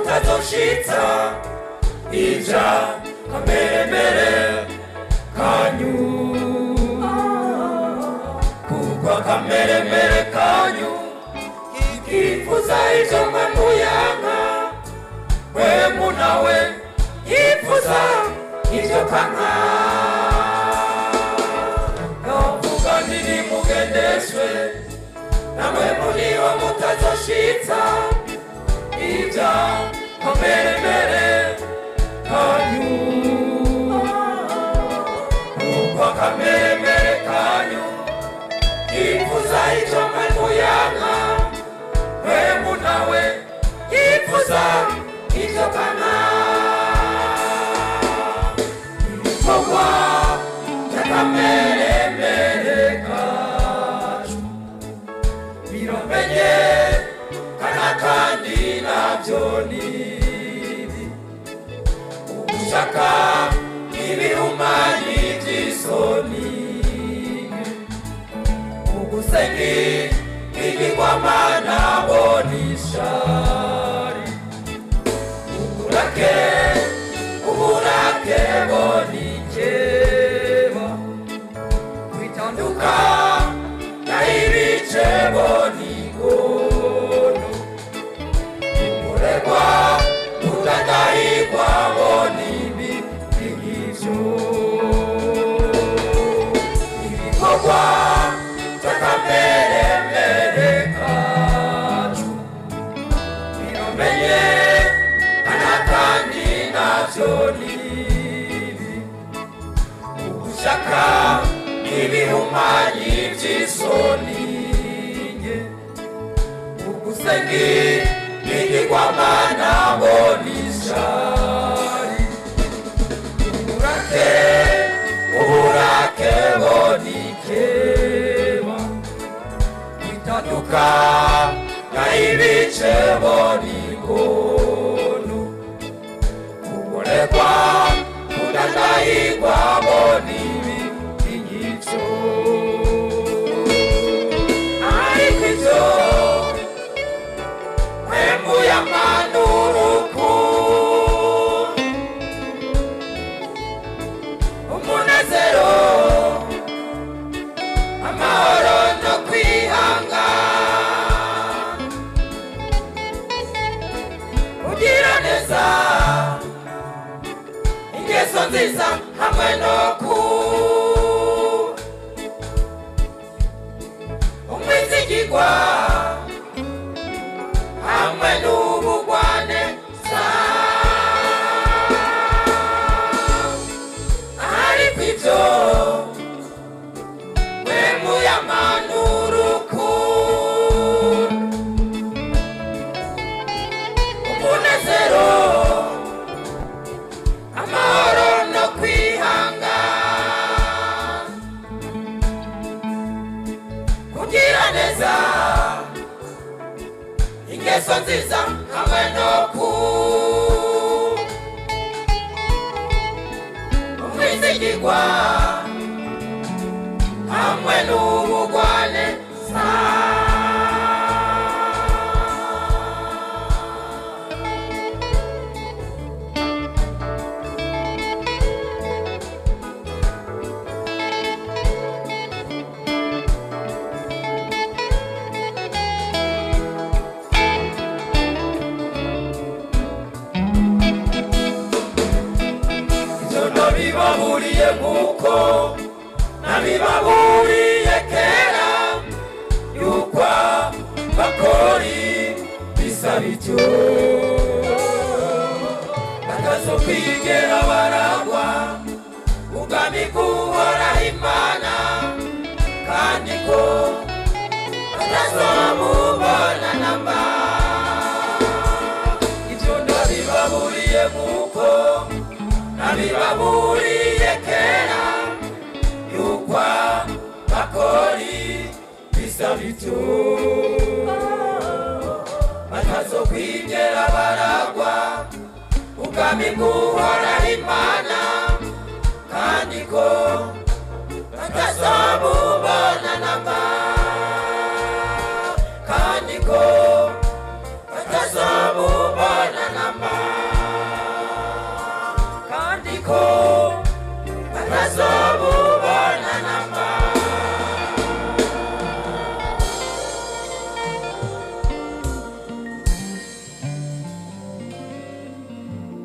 mutazoshitsa ija kameremere kanyu kugwa kameremere kanyu ikifuza ivyo mwe muyanga wemu nawe yifuza ivyo kanka novuga nini mugendeshwe namwe muriho mutazoshitsa ija kameremere kanyu kugwa kameremere kanyu ifuza ivyo mwe muyanga wemu nawe yifuza ivyo kanka ibikorwa vy'akameremere kacu biromenye kana kandi navyo nibi ugushaka ibihumanyi vy'isoni ugusengi igigwamana bonishari uburake bonikeba kwitanduka na ibice bonigono umuregwa udadahigwa bonibi igivyo ibikorwa vy'akameremere kacu biromenye kana kandi navyo nibi ugushaka ibihumanyi vy'isoni ugusengi igigwamana bonishari uburake bonikeba kwitanduka na ibice bonigono kubonerwa kudadahigwa bonibi igivyo ariko ivyo mwembuye amanuruku umunezero amahoro no kwihanga kugira neza ingeso nziza hamwe no umwizigirwa hamwe n'ubugwane ariko ivyo mwemuye amanuruku umunezero amahoro no kwihanga kugira neza ingeso nziza hamwe no umwizigirwa hamwe n'ubugwane nabibaburiye nkuko nabibaburiye kera yukwa bakori bisabityo batazokwigera baragwa ubwami bw'uhoraho Imana kandi ko batazomubona namba ivyo nabibaburiye nkuko nabibaburiye kera yukwa bakori bisabityo batazokwigera baragwa ubwami bw'uhoraho